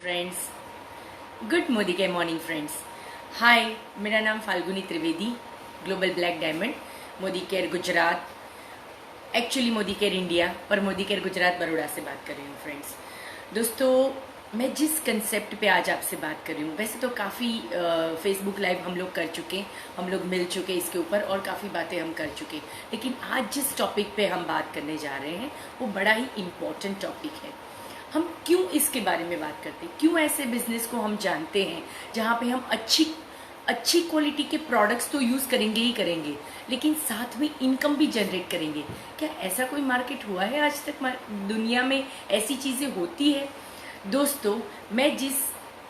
Friends, good Modi के morning friends. हाय, मेरा नाम Falguni Trivedi, global black diamond, Modi care Gujarat, actually Modi care India और मोदी केयर गुजरात बड़ौदा से बात कर रही हूँ। फ्रेंड्स, दोस्तों, मैं जिस कंसेप्ट पे आज आपसे बात कर रही हूँ, वैसे तो काफ़ी फेसबुक लाइव हम लोग कर चुके, हम लोग मिल चुके इसके ऊपर और काफ़ी बातें हम कर चुके, लेकिन आज जिस टॉपिक पे हम बात करने जा रहे हैं वो बड़ा ही इम्पोर्टेंट टॉपिक है। हम क्यों इसके बारे में बात करते हैं, क्यों ऐसे बिजनेस को हम जानते हैं जहाँ पे हम अच्छी क्वालिटी के प्रोडक्ट्स तो यूज़ करेंगे ही करेंगे, लेकिन साथ में इनकम भी जनरेट करेंगे। क्या ऐसा कोई मार्केट हुआ है आज तक दुनिया में? ऐसी चीज़ें होती है? दोस्तों, मैं जिस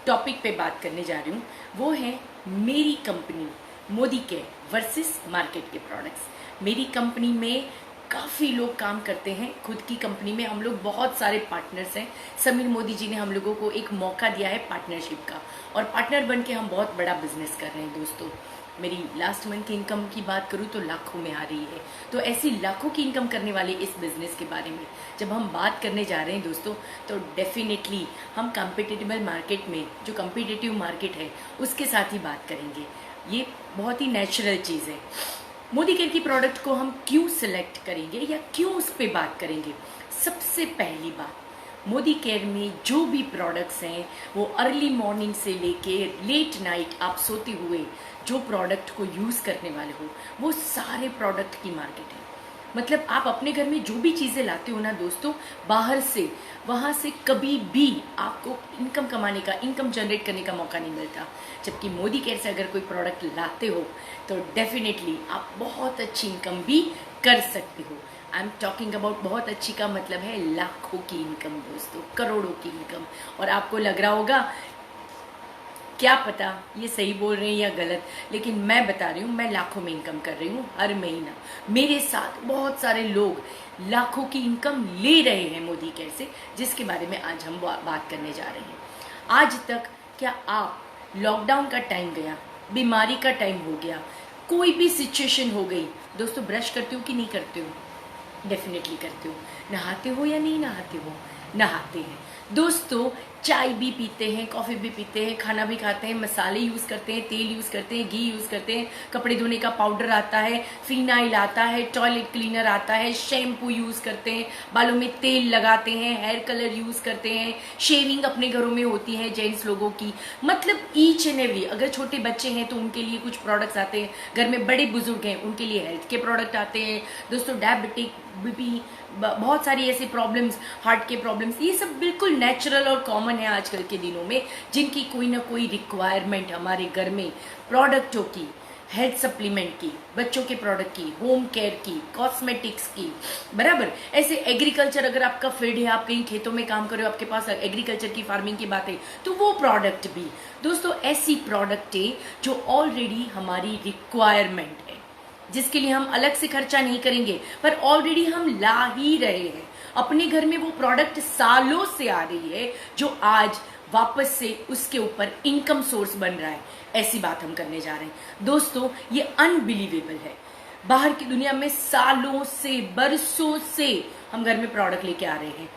टॉपिक पे बात करने जा रही हूँ वो है मेरी company Modi care versus market के प्रोडक्ट्स। मेरी कंपनी में काफ़ी लोग काम करते हैं, खुद की कंपनी में हम लोग बहुत सारे पार्टनर्स हैं। समीर मोदी जी ने हम लोगों को एक मौका दिया है पार्टनरशिप का, और पार्टनर बन के हम बहुत बड़ा बिजनेस कर रहे हैं। दोस्तों, मेरी लास्ट मंथ की इनकम की बात करूँ तो लाखों में आ रही है। तो ऐसी लाखों की इनकम करने वाले इस बिज़नेस के बारे में जब हम बात करने जा रहे हैं दोस्तों, तो डेफिनेटली हम कॉम्पिटिटिव मार्केट में, जो कॉम्पिटिटिव मार्केट है उसके साथ ही बात करेंगे। ये बहुत ही नेचुरल चीज़ है। मोदी केयर की प्रोडक्ट को हम क्यों सिलेक्ट करेंगे या क्यों उस पर बात करेंगे? सबसे पहली बात, मोदी केयर में जो भी प्रोडक्ट्स हैं वो अर्ली मॉर्निंग से लेके लेट नाइट आप सोते हुए जो प्रोडक्ट को यूज़ करने वाले हो, वो सारे प्रोडक्ट की मार्केट है। मतलब आप अपने घर में जो भी चीज़ें लाते हो ना दोस्तों, बाहर से, वहाँ से कभी भी आपको इनकम कमाने का, इनकम जनरेट करने का मौका नहीं मिलता। जबकि मोदी केयर से अगर कोई प्रोडक्ट लाते हो तो डेफिनेटली आप बहुत अच्छी इनकम भी कर सकते हो। आई एम टॉकिंग अबाउट बहुत अच्छी का मतलब है लाखों की इनकम दोस्तों, करोड़ों की इनकम। और आपको लग रहा होगा क्या पता ये सही बोल रहे हैं या गलत, लेकिन मैं बता रही हूँ, मैं लाखों में इनकम कर रही हूँ हर महीना। मेरे साथ बहुत सारे लोग लाखों की इनकम ले रहे हैं मोदी केयर से, जिसके बारे में आज हम बात करने जा रहे हैं। आज तक क्या आप, लॉकडाउन का टाइम गया, बीमारी का टाइम हो गया, कोई भी सिचुएशन हो गई दोस्तों, ब्रश करते हो कि नहीं करते हो? डेफिनेटली करते हो। नहाते हो या नहीं नहाते हो? नहाते हैं दोस्तों। चाय भी पीते हैं, कॉफ़ी भी पीते हैं, खाना भी खाते हैं, मसाले यूज़ करते हैं, तेल यूज़ करते हैं, घी यूज़ करते हैं, कपड़े धोने का पाउडर आता है, फिनाइल आता है, टॉयलेट क्लीनर आता है, शैम्पू यूज़ करते हैं, बालों में तेल लगाते हैं, हेयर कलर यूज़ करते हैं, शेविंग अपने घरों में होती है जेंट्स लोगों की। मतलब ईच एंड एवरी, अगर छोटे बच्चे हैं तो उनके लिए कुछ प्रोडक्ट्स आते हैं, घर में बड़े बुजुर्ग हैं उनके लिए हेल्थ के प्रोडक्ट आते हैं दोस्तों। डायबिटिक, बीपी, बहुत सारी ऐसी प्रॉब्लम्स, हार्ट के प्रॉब्लम्स, ये सब बिल्कुल नेचुरल और कॉमन है आजकल के दिनों में, जिनकी कोई ना कोई रिक्वायरमेंट हमारे घर में प्रोडक्टों की, हेल्थ सप्लीमेंट की, बच्चों के प्रोडक्ट की, होम केयर की, कॉस्मेटिक्स की, बराबर। ऐसे एग्रीकल्चर, अगर आपका फील्ड है, आप कहीं खेतों में काम कर रहे हो, आपके पास एग्रीकल्चर की फार्मिंग की बात है, तो वो प्रोडक्ट भी दोस्तों ऐसी प्रोडक्ट है जो ऑलरेडी हमारी रिक्वायरमेंट है, जिसके लिए हम अलग से खर्चा नहीं करेंगे, पर ऑलरेडी हम ला ही रहे हैं अपने घर में। वो प्रोडक्ट सालों से आ रही है जो आज वापस से उसके ऊपर इनकम सोर्स बन रहा है। ऐसी बात हम करने जा रहे हैं दोस्तों। ये अनबिलीवेबल है। बाहर की दुनिया में सालों से, बरसों से हम घर में प्रोडक्ट लेके आ रहे हैं।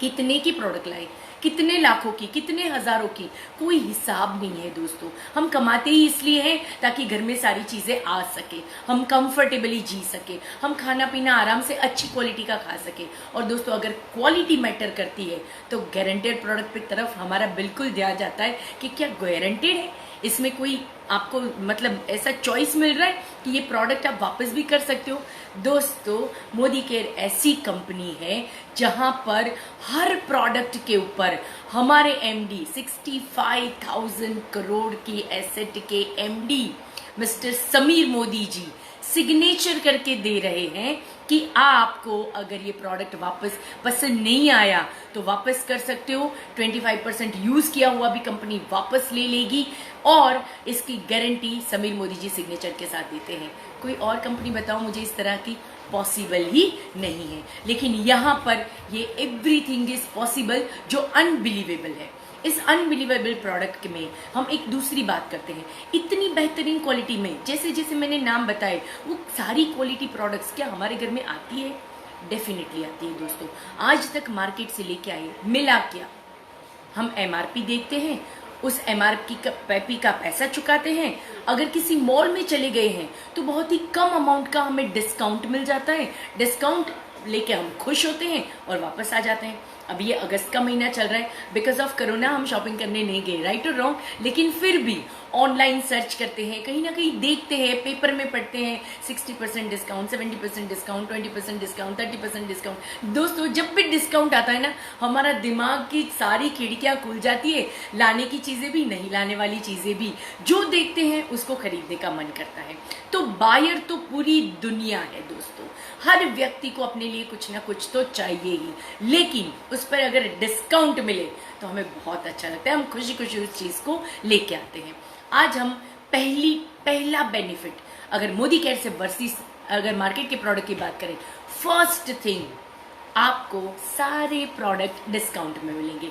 कितने की प्रोडक्ट लाए, कितने लाखों की, कितने हजारों की, कोई हिसाब नहीं है दोस्तों। हम कमाते ही इसलिए हैं ताकि घर में सारी चीजें आ सके, हम कंफर्टेबली जी सके, हम खाना पीना आराम से अच्छी क्वालिटी का खा सके। और दोस्तों, अगर क्वालिटी मैटर करती है तो गारंटेड प्रोडक्ट की तरफ हमारा बिल्कुल ध्यान जाता है कि क्या गारंटेड है, इसमें कोई आपको मतलब ऐसा चॉइस मिल रहा है कि ये प्रोडक्ट आप वापस भी कर सकते हो। दोस्तों, मोदी केयर ऐसी कंपनी है जहां पर हर प्रोडक्ट के ऊपर हमारे एमडी, 65,000 करोड़ की एसेट के MD mister Sameer Modi ji signature करके दे रहे हैं कि आपको अगर ये प्रोडक्ट वापस पसंद नहीं आया तो वापस कर सकते हो। 25% यूज किया हुआ भी कंपनी वापस ले लेगी, और इसकी गारंटी समीर मोदी जी सिग्नेचर के साथ देते हैं। कोई और कंपनी बताओ मुझे इस तरह की? पॉसिबल ही नहीं है। लेकिन यहाँ पर ये एवरीथिंग इज पॉसिबल, जो अनबिलीवेबल है। इस अनबिलीवेबल प्रोडक्ट में हम एक दूसरी बात करते हैं, इतनी बेहतरीन क्वालिटी में, जैसे जैसे मैंने नाम बताए, वो सारी क्वालिटी प्रोडक्ट्स क्या हमारे घर में आती है? डेफिनेटली आती है दोस्तों। आज तक मार्केट से लेके आए, मिला क्या? हम एमआरपी देखते हैं, उस एमआरपी का पैसा चुकाते हैं। अगर किसी मॉल में चले गए हैं तो बहुत ही कम अमाउंट का हमें डिस्काउंट मिल जाता है, डिस्काउंट लेके हम खुश होते हैं और वापस आ जाते हैं। अब ये अगस्त का महीना चल रहा है, बिकॉज ऑफ कोरोना हम शॉपिंग करने नहीं गए, राइट और रॉन्ग, लेकिन फिर भी ऑनलाइन सर्च करते हैं, कहीं ना कहीं देखते हैं, पेपर में पढ़ते हैं 60% डिस्काउंट, 70% डिस्काउंट, 20% डिस्काउंट, 30% डिस्काउंट। दोस्तों जब भी डिस्काउंट आता है ना, हमारा दिमाग की सारी खिड़कियां खुल जाती है, लाने की चीजें भी, नहीं लाने वाली चीजें भी, जो देखते हैं उसको खरीदने का मन करता है। तो बायर तो पूरी दुनिया है दोस्तों, हर व्यक्ति को अपने लिए कुछ ना कुछ तो चाहिए ही, लेकिन उस पर अगर डिस्काउंट मिले तो हमें बहुत अच्छा लगता है, हम खुशी खुशी उस चीज को लेके आते हैं। आज हम पहला बेनिफिट, अगर मोदी केयर से वर्सेस अगर मार्केट के प्रोडक्ट की बात करें, फर्स्ट थिंग आपको सारे प्रोडक्ट डिस्काउंट में मिलेंगे।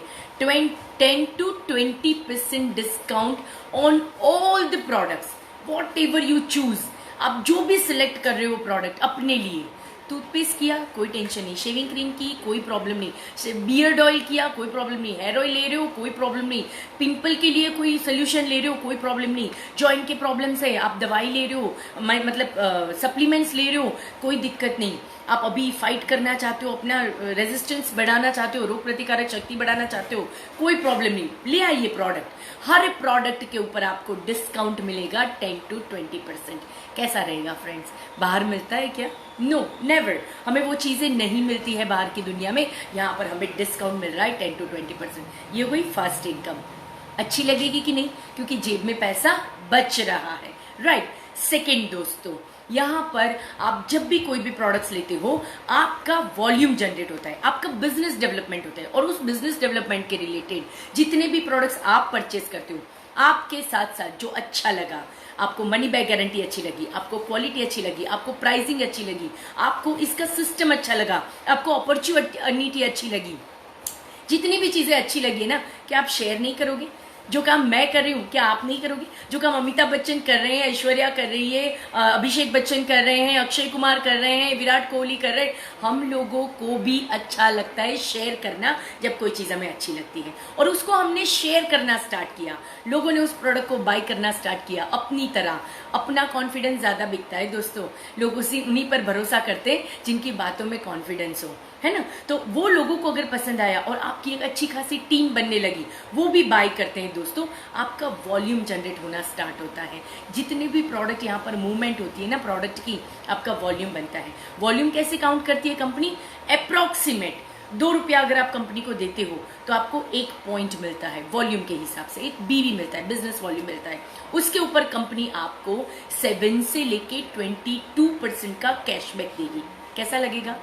10 to 20% discount on all the products, what ever you choose. आप जो भी सिलेक्ट कर रहे हो प्रोडक्ट अपने लिए, टूथपेस्ट किया कोई टेंशन नहीं, शेविंग क्रीम की कोई प्रॉब्लम नहीं, बियर्ड ऑयल किया कोई प्रॉब्लम नहीं, हेयर ऑयल ले रहे हो कोई प्रॉब्लम नहीं, पिंपल के लिए कोई सोल्यूशन ले रहे हो कोई प्रॉब्लम नहीं, जॉइंट के प्रॉब्लम से आप दवाई ले रहे हो, मतलब सप्लीमेंट्स ले रहे हो, कोई दिक्कत नहीं। आप अभी फाइट करना चाहते हो, अपना रेजिस्टेंस बढ़ाना चाहते हो, रोग प्रतिकारक शक्ति बढ़ाना चाहते हो, कोई प्रॉब्लम नहीं, ले आइए प्रोडक्ट। हर प्रोडक्ट के ऊपर आपको डिस्काउंट मिलेगा 10 to 20%। कैसा रहेगा फ्रेंड्स? बाहर मिलता है क्या? No, never. हमें वो चीजें नहीं मिलती है बाहर की दुनिया में, यहाँ पर हमें डिस्काउंट मिल रहा है 10 to 20%। ये हुई फर्स्ट इनकम। अच्छी लगेगी कि नहीं? क्योंकि जेब में पैसा बच रहा है, राइट। सेकेंड दोस्तों, यहाँ पर आप जब भी कोई भी प्रोडक्ट्स लेते हो, आपका वॉल्यूम जनरेट होता है, आपका बिजनेस डेवलपमेंट होता है, और उस बिजनेस डेवलपमेंट के रिलेटेड जितने भी प्रोडक्ट्स आप परचेस करते हो, आपके साथ साथ जो अच्छा लगा, आपको मनी बैक गारंटी अच्छी लगी, आपको क्वालिटी अच्छी लगी, आपको प्राइसिंग अच्छी लगी, आपको इसका सिस्टम अच्छा लगा, आपको अपॉर्चुनिटी अच्छी लगी, जितनी भी चीजें अच्छी लगी है ना, क्या आप शेयर नहीं करोगे? जो काम मैं कर रही हूँ क्या आप नहीं करोगे? जो काम अमिताभ बच्चन कर रहे हैं, ऐश्वर्या कर रही है, अभिषेक बच्चन कर रहे हैं, अक्षय कुमार कर रहे हैं, विराट कोहली कर रहे हैं, हम लोगों को भी अच्छा लगता है शेयर करना जब कोई चीज हमें अच्छी लगती है। और उसको हमने शेयर करना स्टार्ट किया, लोगों ने उस प्रोडक्ट को बाय करना स्टार्ट किया अपनी तरह। अपना कॉन्फिडेंस ज्यादा बिकता है दोस्तों, लोग उन्हीं पर भरोसा करते हैं जिनकी बातों में कॉन्फिडेंस हो, है ना। तो वो लोगों को अगर पसंद आया और आपकी एक अच्छी खासी टीम बनने लगी, वो भी बाय करते हैं दोस्तों, आपका वॉल्यूम जनरेट होना स्टार्ट होता है। जितने भी प्रोडक्ट यहाँ पर मूवमेंट होती है ना प्रोडक्ट की, आपका वॉल्यूम बनता है। वॉल्यूम कैसे काउंट करती है कंपनी? अप्रोक्सीमेट 2 रुपया अगर आप कंपनी को देते हो तो आपको 1 पॉइंट मिलता है वॉल्यूम के हिसाब से, एक बीवी मिलता है, बिजनेस वॉल्यूम मिलता है। उसके ऊपर कंपनी आपको 7 से लेके 22% का कैशबैक देगी। कैसा लगेगा?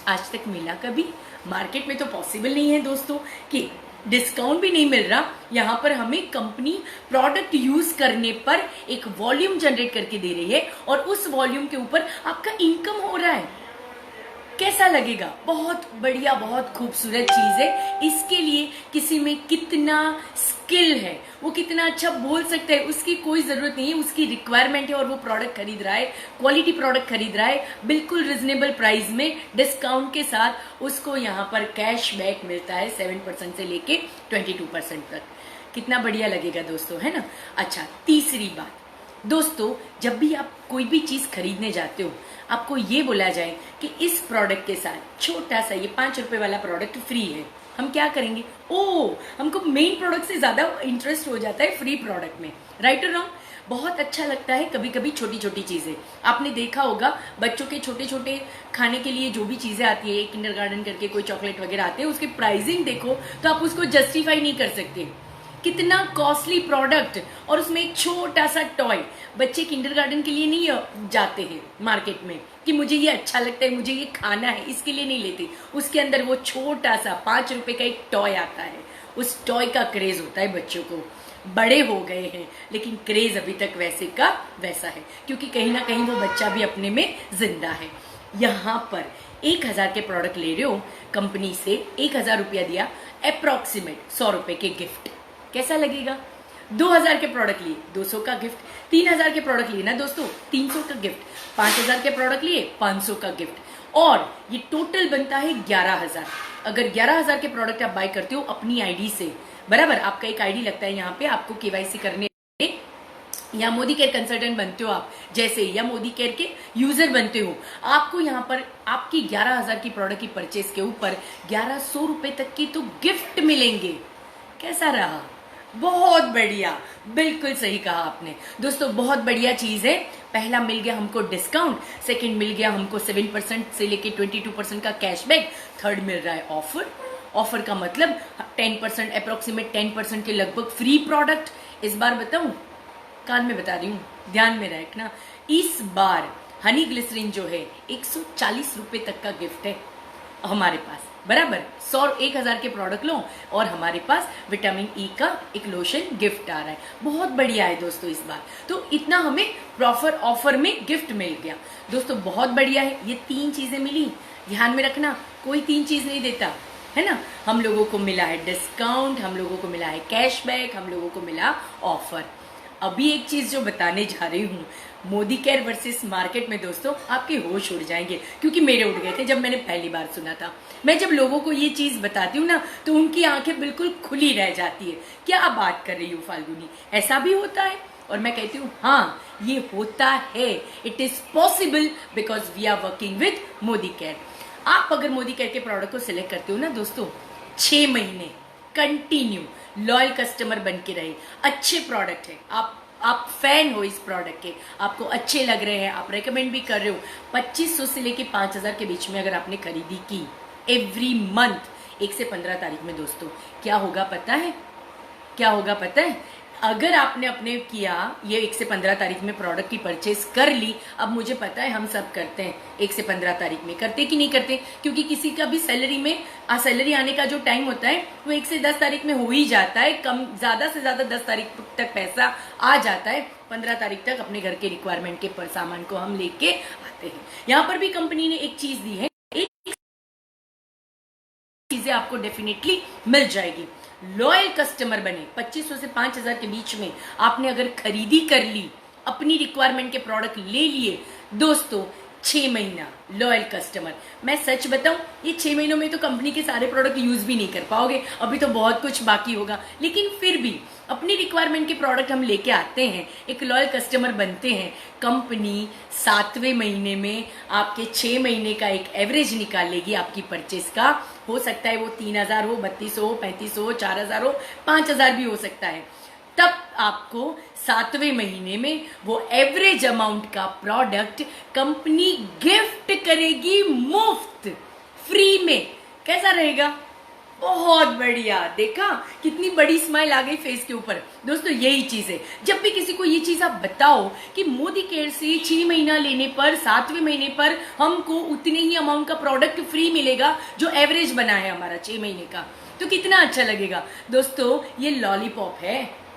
आज तक मिला कभी? मार्केट में तो पॉसिबल नहीं है दोस्तों कि डिस्काउंट भी नहीं मिल रहा, यहाँ पर हमें कंपनी प्रोडक्ट यूज करने पर एक वॉल्यूम जनरेट करके दे रही है और उस वॉल्यूम के ऊपर आपका इनकम हो रहा है। कैसा लगेगा? बहुत बढ़िया, बहुत खूबसूरत चीज है। इसके लिए किसी में कितना स्किल है, वो कितना अच्छा बोल सकता है, उसकी कोई जरूरत नहीं है, उसकी रिक्वायरमेंट है और वो प्रोडक्ट खरीद रहा है, क्वालिटी प्रोडक्ट खरीद रहा है, बिल्कुल रिजनेबल प्राइस में डिस्काउंट के साथ उसको यहाँ पर कैशबैक मिलता है 7% से लेके 22% तक। कितना बढ़िया लगेगा दोस्तों, है ना। अच्छा, तीसरी बात दोस्तों, जब भी आप कोई भी चीज खरीदने जाते हो, आपको ये बोला जाए कि इस प्रोडक्ट के साथ छोटा सा ये 5 रुपए वाला प्रोडक्ट फ्री है, हम क्या करेंगे? हमको मेन प्रोडक्ट से ज्यादा इंटरेस्ट हो जाता है फ्री प्रोडक्ट में, राइट और रॉन्ग? बहुत अच्छा लगता है कभी कभी छोटी छोटी चीजें। आपने देखा होगा बच्चों के छोटे छोटे खाने के लिए जो भी चीजें आती है, किंडरगार्टन करके कोई चॉकलेट वगैरह आते हैं, उसके प्राइसिंग देखो तो आप उसको जस्टिफाई नहीं कर सकते। कितना कॉस्टली प्रोडक्ट, और उसमें एक छोटा सा टॉय। बच्चे किंडरगार्टन के लिए नहीं जाते हैं मार्केट में कि मुझे ये अच्छा लगता है, मुझे ये खाना है, इसके लिए नहीं लेते। उसके अंदर वो छोटा सा 5 रुपए का एक टॉय आता है, उस टॉय का क्रेज होता है बच्चों को। बड़े हो गए हैं लेकिन क्रेज अभी तक वैसे का वैसा है, क्योंकि कहीं ना कहीं वो बच्चा भी अपने में जिंदा है। यहाँ पर 1000 के प्रोडक्ट ले रहे हो, कंपनी से 1000 रुपया दिया, अप्रोक्सीमेट 100 रुपए के गिफ्ट। कैसा लगेगा? 2000 के प्रोडक्ट लिए 200 का गिफ्ट, 3000 के प्रोडक्ट लिए ना दोस्तों 300 का गिफ्ट, 5000 के प्रोडक्ट लिए 500 का गिफ्ट, और ये टोटल बनता है 11000। अगर 11,000 के प्रोडक्ट आप बाय करते हो अपनी आईडी से, बराबर, आपका एक आईडी लगता है यहाँ पे आपको केवाईसी करने, या मोदी केयर कंसल्टेंट बनते हो आप जैसे, या मोदी केयर के यूजर बनते हो, आपको यहाँ पर आपकी 11,000 की प्रोडक्ट की परचेज के ऊपर 1100 रुपए तक की तो गिफ्ट मिलेंगे। कैसा रहा? बहुत बढ़िया, बिल्कुल सही कहा आपने दोस्तों, बहुत बढ़िया चीज है। पहला मिल गया हमको डिस्काउंट, सेकंड मिल गया हमको 7% से लेके 22% का कैशबैक, थर्ड मिल रहा है ऑफर। ऑफर का मतलब 10%, अप्रोक्सीमेट 10% के लगभग फ्री प्रोडक्ट। इस बार बताऊं, कान में बता रही हूँ, ध्यान में रखना, इस बार हनी ग्लिसरीन जो है 140 रुपए तक का गिफ्ट है हमारे पास, बराबर। 1,000 के प्रोडक्ट लो और हमारे पास विटामिन ई का एक लोशन गिफ्ट आ रहा है। बहुत बढ़िया है दोस्तों इस बार, तो इतना हमें प्रॉफर ऑफर में गिफ्ट मिल गया दोस्तों, बहुत बढ़िया है। ये 3 चीजें मिली, ध्यान में रखना, कोई 3 चीज नहीं देता है ना। हम लोगों को मिला है डिस्काउंट, हम लोगों को मिला है कैशबैक, हम लोगों को मिला ऑफर। अभी एक चीज जो बताने जा रही हूँ, मोदी केयर वर्सेस मार्केट में दोस्तों आपके होश उड़ जाएंगे, क्योंकि मेरे उड़ गए थे जब मैंने पहली बार सुना था। मैं जब लोगों को ये चीज बताती हूँ ना तो उनकी आंखें बिल्कुल खुली रह जाती है, क्या बात कर रही हूँ फाल्गुनी, ऐसा भी होता है? और मैं कहती हूँ हाँ ये होता है, it is possible because we are working with Modicare. आप अगर मोदी केयर के प्रोडक्ट को सिलेक्ट करते हो ना दोस्तों, 6 महीने कंटिन्यू लॉयल कस्टमर बन के रहे, अच्छे प्रोडक्ट है, आप फैन हो इस प्रोडक्ट के, आपको अच्छे लग रहे हैं, आप रेकमेंड भी कर रहे हो, 2500 से लेके 5,000 के बीच में अगर आपने खरीदी की एवरी मंथ 1 से 15 तारीख में दोस्तों, क्या होगा पता है? क्या होगा पता है? अगर आपने अपने किया ये 1 से 15 तारीख में प्रोडक्ट की परचेज कर ली, अब मुझे पता है हम सब करते हैं 1 से 15 तारीख में, करते कि नहीं करते? क्योंकि किसी का भी सैलरी आने का जो टाइम होता है वो 1 से 10 तारीख में हो ही जाता है, कम ज्यादा से ज्यादा 10 तारीख तक पैसा आ जाता है, 15 तारीख तक अपने घर के रिक्वायरमेंट के सामान को हम लेके आते हैं। यहाँ पर भी कंपनी ने एक चीज दी है, एक चीजें आपको डेफिनेटली मिल जाएगी। लॉयल कस्टमर बने, 2500 से 5,000 के बीच में आपने अगर खरीदी कर ली, अपनी रिक्वायरमेंट के प्रोडक्ट ले लिए दोस्तों, 6 महीना लॉयल कस्टमर। मैं सच बताऊं, ये 6 महीनों में तो कंपनी के सारे प्रोडक्ट यूज भी नहीं कर पाओगे, अभी तो बहुत कुछ बाकी होगा, लेकिन फिर भी अपनी रिक्वायरमेंट के प्रोडक्ट हम लेके आते हैं, एक लॉयल कस्टमर बनते हैं। कंपनी 7वें महीने में आपके 6 महीने का एक एवरेज निकालेगी आपकी परचेज का। हो सकता है वो 3,000 हो, 3200 हो, 3500 हो, 4,000 हो, 5,000 भी हो सकता है। तब आपको 7वें महीने में वो एवरेज अमाउंट का प्रोडक्ट कंपनी गिफ्ट करेगी मुफ्त, फ्री में। कैसा रहेगा? बहुत बढ़िया, देखा कितनी बड़ी स्माइल आ गई फेस के ऊपर। दोस्तों यही चीज है, जब भी किसी को ये चीज आप बताओ कि मोदी केयर से 6 महीना लेने पर 7वें महीने पर हमको उतने ही अमाउंट का प्रोडक्ट फ्री मिलेगा जो एवरेज बना है हमारा 6 महीने का, तो कितना अच्छा लगेगा। दोस्तों ये लॉलीपॉप है,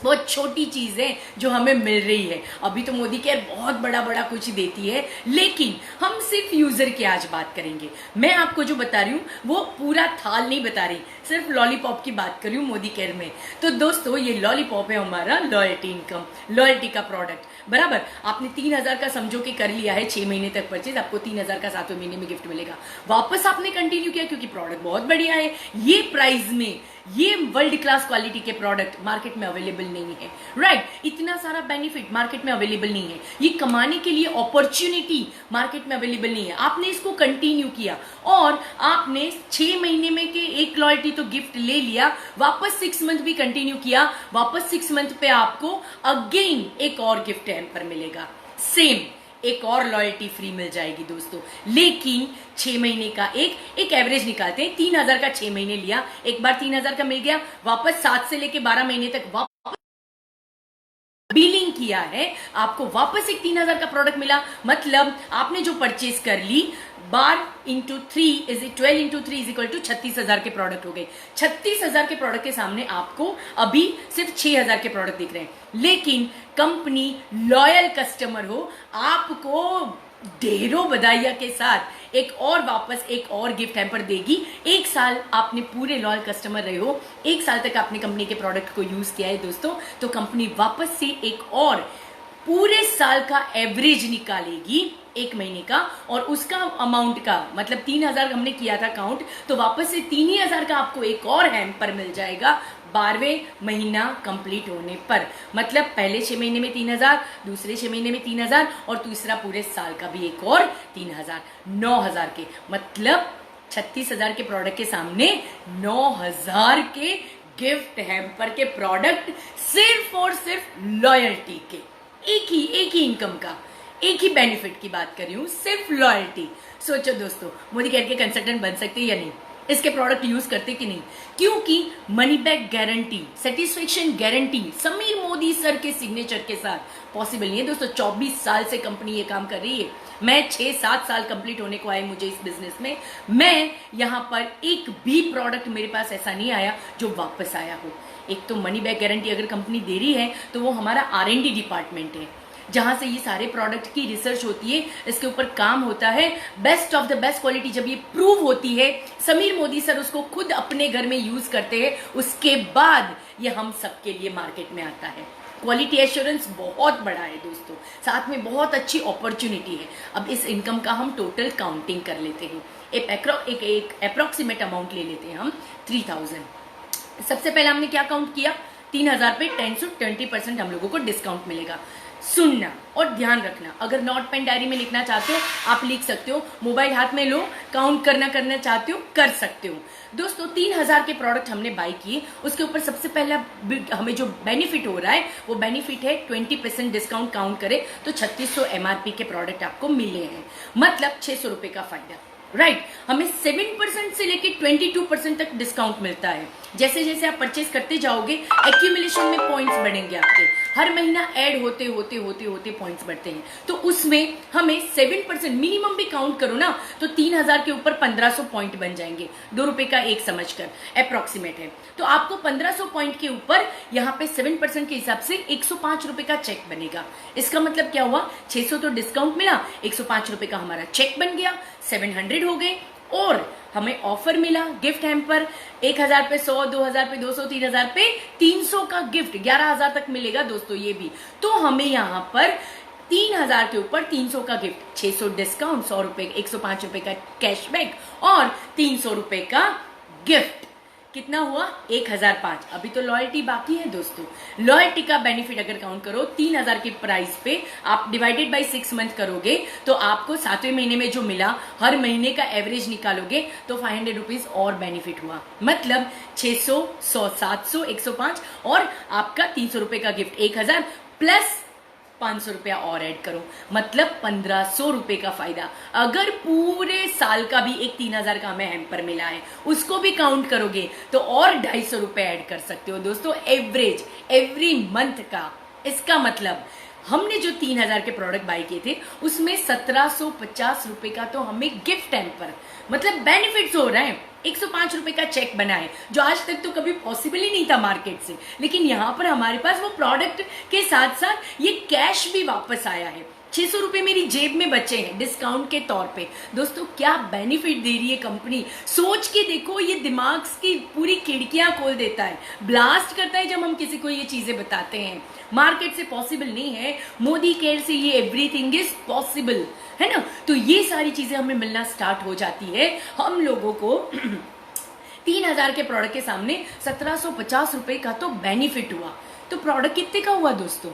बहुत छोटी चीज है जो हमें मिल रही है। अभी तो मोदी केयर बहुत बड़ा बड़ा कुछ देती है, लेकिन हम सिर्फ यूजर की आज बात करेंगे। मैं आपको जो बता रही हूँ वो पूरा थाल नहीं बता रही, सिर्फ लॉलीपॉप की बात कर रही हूँ मोदी केयर में। तो दोस्तों ये लॉलीपॉप है हमारा लॉयल्टी इनकम, लॉयल्टी का प्रोडक्ट, बराबर। आपने 3,000 का समझो कि कर लिया है 6 महीने तक परचेज, आपको 3,000 का 7वें महीने में गिफ्ट मिलेगा। वापस आपने कंटिन्यू किया क्योंकि प्रोडक्ट बहुत बढ़िया है, ये प्राइस में ये वर्ल्ड क्लास क्वालिटी के प्रोडक्ट मार्केट में अवेलेबल नहीं है, राइट। इतना सारा बेनिफिट मार्केट में अवेलेबल नहीं है, ये कमाने के लिए अपॉर्चुनिटी मार्केट में अवेलेबल नहीं है। आपने इसको कंटिन्यू किया और आपने 6 महीने में के एक लॉयल्टी तो गिफ्ट ले लिया, वापस 6 मंथ भी कंटिन्यू किया, वापस 6 मंथ पे आपको अगेन एक और गिफ्ट हैम्पर मिलेगा, सेम एक और लॉयल्टी फ्री मिल जाएगी दोस्तों। लेकिन 6 महीने का एक एवरेज निकालते हैं, 3,000 का 6 महीने लिया, एक बार 3,000 का मिल गया, वापस 7 से लेके 12 महीने तक वापस बिलिंग किया है, आपको वापस एक 3,000 का प्रोडक्ट मिला। मतलब आपने जो परचेज कर ली, बार into 3 is 12 into 3 is equal to 36,000 के प्रोडक्ट हो गए। 36,000 के प्रोडक्ट के सामने आपको अभी सिर्फ 6,000 के प्रोडक्ट दिख रहे हैं, लेकिन कंपनी लॉयल कस्टमर हो, आपको ढेरों बधाइयां के साथ वापस एक और गिफ्ट हैम्पर देगी। 1 साल आपने पूरे लॉयल कस्टमर रहे हो, 1 साल तक आपने कंपनी के प्रोडक्ट को यूज किया है दोस्तों, तो कंपनी वापस से एक और पूरे साल का एवरेज निकालेगी एक महीने का, और उसका अमाउंट का मतलब 3,000 हमने किया था काउंट, तो वापस से 3,000 का आपको एक और हैम्पर मिल जाएगा 12वें महीना कंप्लीट होने पर। मतलब पहले 6 महीने में 3,000, दूसरे 6 महीने में 3,000, और तीसरा पूरे साल का भी एक और 3,000, 9,000 के, मतलब 36,000 के प्रोडक्ट के सामने 9,000 के गिफ्ट हैम्पर के प्रोडक्ट, सिर्फ और सिर्फ लॉयल्टी के। एक ही इनकम का, एक ही बेनिफिट की बात कर रही हूं, सिर्फ लॉयल्टी। सोचो दोस्तों, मोदी केयर के कंसल्टेंट बन सकते या नहीं, इसके प्रोडक्ट यूज करते कि नहीं? क्योंकि money back guarantee, satisfaction guarantee Sameer Modi sir के सिग्नेचर के साथ पॉसिबल नहीं है दोस्तों। 24 साल से कंपनी ये काम कर रही है, मैं 6-7 साल कंप्लीट होने को आए मुझे इस बिजनेस में। मैं यहां पर एक भी प्रोडक्ट मेरे पास ऐसा नहीं आया जो वापस आया हो। एक तो मनी बैक गारंटी अगर कंपनी दे रही है तो वो हमारा R&D डिपार्टमेंट है, जहां से ये सारे प्रोडक्ट की रिसर्च होती है, इसके ऊपर काम होता है। Best of the best quality जब ये प्रूव होती है, समीर मोदी सर उसको खुद अपने घर में यूज करते हैं, उसके बाद ये हम सबके लिए मार्केट में आता है। क्वालिटी एश्योरेंस बहुत बड़ा है दोस्तों, साथ में बहुत अच्छी अपॉर्चुनिटी है। अब इस इनकम का हम टोटल काउंटिंग कर लेते हैं, एक अप्रोक्सीमेट अमाउंट ले लेते हैं हम 3,000। सबसे पहले हमने क्या काउंट किया, 3,000 पे 10 से 20% हम लोगों को डिस्काउंट मिलेगा। सुनना और ध्यान रखना, अगर नोट पेन डायरी में लिखना चाहते हो आप लिख सकते हो, मोबाइल हाथ में लो, काउंट करना चाहते हो कर सकते हो। दोस्तों 3,000 के प्रोडक्ट हमने बाय किए, उसके ऊपर सबसे पहला हमें जो बेनिफिट हो रहा है वो बेनिफिट है 20% डिस्काउंट काउंट करें तो 3600 MRP के प्रोडक्ट आपको मिले हैं, मतलब 600 रुपए का फायदा। राइट, हमें 7% से लेके 22% तक डिस्काउंट मिलता है। जैसे जैसे आप परचेस करते जाओगे एक्यूमुलेशन में पॉइंट्स बढ़ेंगे आपके, हर महीना ऐड होते होते पॉइंट्स बढ़ते हैं। तो उसमें हमें 7% मिनिमम भी काउंट करो ना तो 3,000 के ऊपर 1,500 पॉइंट बन जाएंगे, 2 रुपए का एक समझकर अप्रोक्सीमेट है। तो आपको 1,500 पॉइंट के ऊपर यहाँ पे 7% के हिसाब से 105 रुपए का चेक बनेगा। इसका मतलब क्या हुआ, 600 तो डिस्काउंट मिला, 105 रुपए का हमारा चेक बन गया, 700 हो गए। और हमें ऑफर मिला गिफ्ट हैम्पर, 1,000 पे 100, 2,000 पे 200, 3,000 पे 300 का गिफ्ट, 11,000 तक मिलेगा दोस्तों ये भी। तो हमें यहाँ पर 3,000 के ऊपर 300 का गिफ्ट, 600 डिस्काउंट, 100 रुपए 105 रुपए का कैशबैक और 300 रुपए का गिफ्ट, कितना हुआ 1,005। अभी तो लॉयल्टी बाकी है दोस्तों। लॉयल्टी का बेनिफिट अगर काउंट करो 3,000 की प्राइस पे आप डिवाइडेड बाय 6 मंथ करोगे तो आपको 7वें महीने में जो मिला, हर महीने का एवरेज निकालोगे तो 500 रुपीज और बेनिफिट हुआ, मतलब 600, 100, 700, 105 और आपका 300 रुपए का गिफ्ट 1,000 प्लस 500 रुपया और ऐड करो, मतलब 1,500 रुपए का फायदा। अगर पूरे साल का भी एक 3,000 का हमें हैम्पर मिला है उसको भी काउंट करोगे तो और 250 रुपए ऐड कर सकते हो दोस्तों, एवरेज एवरी मंथ का। इसका मतलब हमने जो 3,000 के प्रोडक्ट बाय किए थे उसमें 1,750 रुपए का तो हमें गिफ्ट हैम्पर मतलब बेनिफिट्स हो रहे हैं। 105 रुपए का चेक बना है जो आज तक तो कभी पॉसिबल ही नहीं था मार्केट से, लेकिन यहाँ पर हमारे पास वो प्रोडक्ट के साथ साथ ये कैश भी वापस आया है। 600 रुपए मेरी जेब में बचे हैं डिस्काउंट के तौर पे। दोस्तों क्या बेनिफिट दे रही है कंपनी, सोच के देखो, ये दिमाग की पूरी खिड़कियां खोल देता है, ब्लास्ट करता है जब हम किसी को ये चीजें बताते हैं। मार्केट से पॉसिबल नहीं है, मोदी केयर से ये एवरीथिंग इज पॉसिबल है ना। तो ये सारी चीजें हमें मिलना स्टार्ट हो जाती है हम लोगों को 3,000 के प्रोडक्ट के सामने 1,750 रुपए का तो बेनिफिट हुआ। तो प्रोडक्ट कितने का हुआ दोस्तों,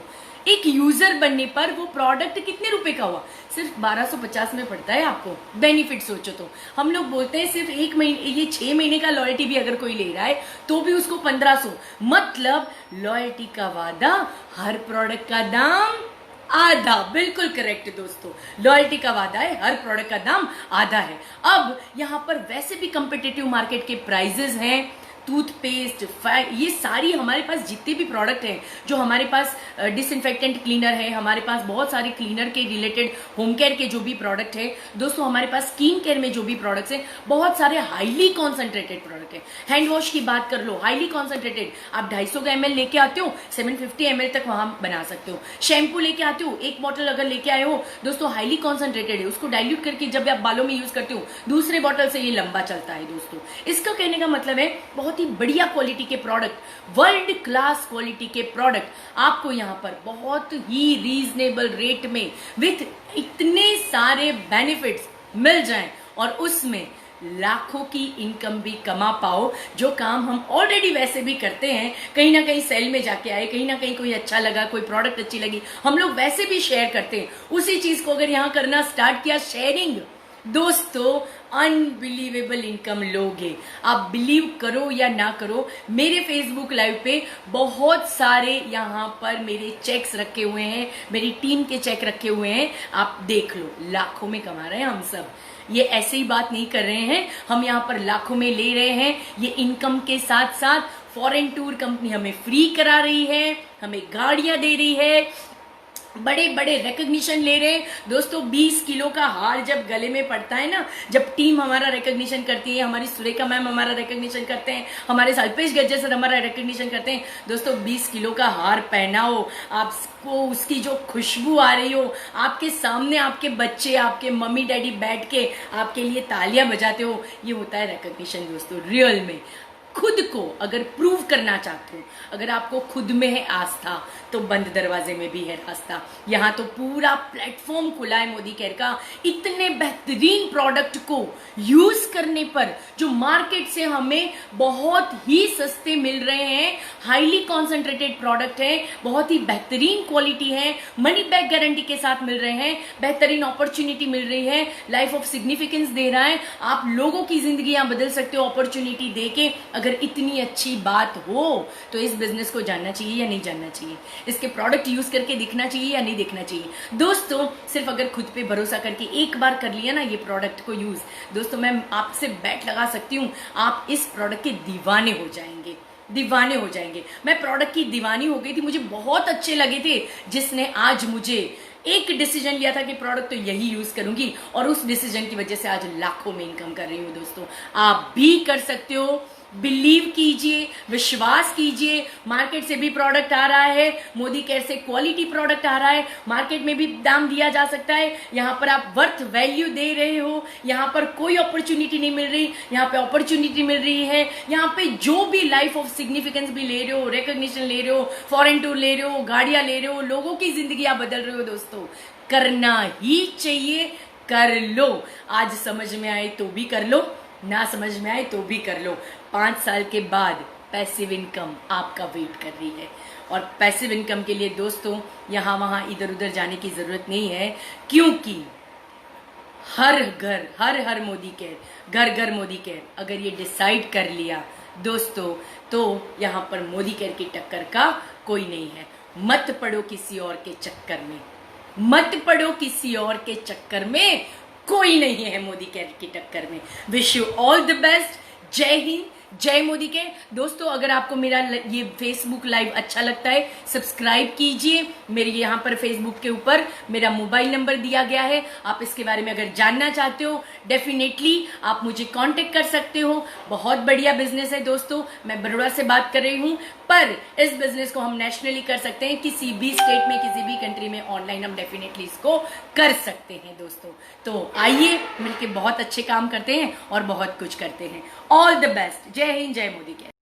एक यूजर बनने पर वो प्रोडक्ट कितने रुपए का हुआ, सिर्फ 1,250 में पड़ता है आपको बेनिफिट। सोचो तो हम लोग बोलते हैं सिर्फ 1 महीने, ये 6 महीने का लॉयल्टी भी अगर कोई ले रहा है तो भी उसको 1,500, मतलब लॉयल्टी का वादा, हर प्रोडक्ट का दाम आधा। बिल्कुल करेक्ट दोस्तों, लॉयल्टी का वादा है, हर प्रोडक्ट का दाम आधा है। अब यहाँ पर वैसे भी कंपिटेटिव मार्केट के प्राइजेस हैं, टूथपेस्ट, ये सारी हमारे पास जितने भी प्रोडक्ट हैं, जो हमारे पास डिसइंफेक्टेंट क्लीनर है, हमारे पास बहुत सारे क्लीनर के रिलेटेड होम केयर के जो भी प्रोडक्ट है दोस्तों, हमारे पास स्किन केयर में जो भी प्रोडक्ट्स हैं, बहुत सारे हाईली कॉन्सेंट्रेटेड प्रोडक्ट है। हैंड वॉश की बात कर लो, हाईली कॉन्सेंट्रेटेड, आप 250 का ml लेके आते हो 750 ml तक वहां बना सकते हो। शैम्पू लेके आते हो, एक बॉटल अगर लेके आए हो दोस्तों, हाईली कॉन्सेंट्रेटेड है, उसको डाइल्यूट करके जब आप बालों में यूज करते हो दूसरे बॉटल से ये लंबा चलता है दोस्तों। इसका कहने का मतलब है बहुत बहुत ही बढ़िया क्वालिटी के प्रोडक्ट, वर्ल्ड क्लास क्वालिटी के प्रोडक्ट आपको यहाँ पर बहुत ही रीजनेबल रेट में विथ इतने सारे बेनिफिट्स मिल जाएं और उसमें लाखों की इनकम भी कमा पाओ। जो काम हम ऑलरेडी वैसे भी करते हैं, कहीं ना कहीं सेल में जाके आए, कहीं ना कहीं कोई अच्छा लगा, कोई प्रोडक्ट अच्छी लगी, हम लोग वैसे भी शेयर करते हैं, उसी चीज को अगर यहाँ करना स्टार्ट किया, शेयरिंग, दोस्तों अनबिलीवेबल इनकम लोगे। आप बिलीव करो या ना करो, मेरे फेसबुक लाइव पे बहुत सारे यहाँ पर मेरे चेक्स रखे हुए हैं, मेरी टीम के चेक रखे हुए हैं, आप देख लो, लाखों में कमा रहे हैं हम सब। ये ऐसे ही बात नहीं कर रहे हैं, हम यहाँ पर लाखों में ले रहे हैं। ये इनकम के साथ साथ फॉरेन टूर कंपनी हमें फ्री करा रही है, हमें गाड़ियां दे रही है, बड़े बड़े रिकग्निशन ले रहे हैं। दोस्तों 20 किलो का हार जब गले में पड़ता है ना, जब टीम हमारा रिकग्निशन करती है, हमारी सुरेखा मैम हमारा रिकग्निशन करते हैं, हमारे अल्पेश गज्जर सर हमारा रिकग्निशन करते हैं, दोस्तों 20 किलो का हार पहनाओ, आपको उसकी जो खुशबू आ रही हो, आपके सामने आपके बच्चे, आपके मम्मी डैडी बैठ के आपके लिए तालियां बजाते हो, ये होता है रिकग्निशन। दोस्तों रियल में खुद को अगर प्रूव करना चाहते हो, अगर आपको खुद में है आस्था, तो बंद दरवाजे में भी है रास्ता। यहाँ तो पूरा प्लेटफॉर्म खुला है मोदी केयर का। इतने बेहतरीन प्रोडक्ट को यूज करने पर जो मार्केट से हमें बहुत ही सस्ते मिल रहे हैं, हाईली कॉन्सेंट्रेटेड प्रोडक्ट है, बहुत ही बेहतरीन क्वालिटी है, मनी बैक गारंटी के साथ मिल रहे हैं, बेहतरीन अपॉर्चुनिटी मिल रही है, लाइफ ऑफ सिग्निफिकेंस दे रहा है, आप लोगों की जिंदगियां बदल सकते हो अपॉर्चुनिटी देके। अगर इतनी अच्छी बात हो तो इस बिजनेस को जानना चाहिए या नहीं जानना चाहिए, इसके प्रोडक्ट यूज करके दिखना चाहिए या नहीं दिखना चाहिए। दोस्तों सिर्फ अगर खुद पे भरोसा करके एक बार कर लिया ना ये प्रोडक्ट को यूज, दोस्तों मैं आपसे बैट लगा सकती हूँ, आप इस प्रोडक्ट के दीवाने हो जाएंगे, दीवाने हो जाएंगे। मैं प्रोडक्ट की दीवानी हो गई थी, मुझे बहुत अच्छे लगे थे, जिसने आज मुझे एक डिसीजन लिया था कि प्रोडक्ट तो यही यूज करूंगी, और उस डिसीजन की वजह से आज लाखों में इनकम कर रही हूँ। दोस्तों आप भी कर सकते हो, बिलीव कीजिए, विश्वास कीजिए। मार्केट से भी प्रोडक्ट आ रहा है, मोदी केयर से क्वालिटी प्रोडक्ट आ रहा है, मार्केट में भी दाम दिया जा सकता है, यहाँ पर आप वर्थ वैल्यू दे रहे हो, यहाँ पर कोई अपॉर्चुनिटी नहीं मिल रही, यहाँ पे अपॉर्चुनिटी मिल रही है, यहाँ पे जो भी लाइफ ऑफ सिग्निफिकेंस भी ले रहे हो, रिकॉग्निशन ले रहे हो, फॉरेन टूर ले रहे हो, गाड़ियां ले रहे हो, लोगों की जिंदगी आप बदल रहे हो। दोस्तों करना ही चाहिए, कर लो। आज समझ में आए तो भी कर लो, ना समझ में आए तो भी कर लो। 5 साल के बाद पैसिव इनकम आपका वेट कर रही है, और पैसिव इनकम के लिए दोस्तों यहाँ वहां इधर उधर जाने की जरूरत नहीं है, क्योंकि हर घर हर मोदी केयर, घर घर मोदी केयर, अगर ये डिसाइड कर लिया दोस्तों, तो यहाँ पर मोदी केयर की टक्कर का कोई नहीं है। मत पड़ो किसी और के चक्कर में, मत पड़ो किसी और के चक्कर में, कोई नहीं है मोदी केयर की टक्कर में। Wish you all the best. जय हिंद, जय मोदी केयर। दोस्तों अगर आपको मेरा ये फेसबुक लाइव अच्छा लगता है, सब्सक्राइब कीजिए। मेरे यहाँ पर फेसबुक के ऊपर मेरा मोबाइल नंबर दिया गया है, आप इसके बारे में अगर जानना चाहते हो डेफिनेटली आप मुझे कांटेक्ट कर सकते हो। बहुत बढ़िया बिजनेस है दोस्तों, मैं बड़ौदा से बात कर रही हूँ, पर इस बिजनेस को हम नेशनली कर सकते हैं, किसी भी स्टेट में, किसी भी कंट्री में ऑनलाइन हम डेफिनेटली इसको कर सकते हैं दोस्तों। तो आइए मिलके बहुत अच्छे काम करते हैं और बहुत कुछ करते हैं। All the best. जय हिंद, जय मोदी केयर।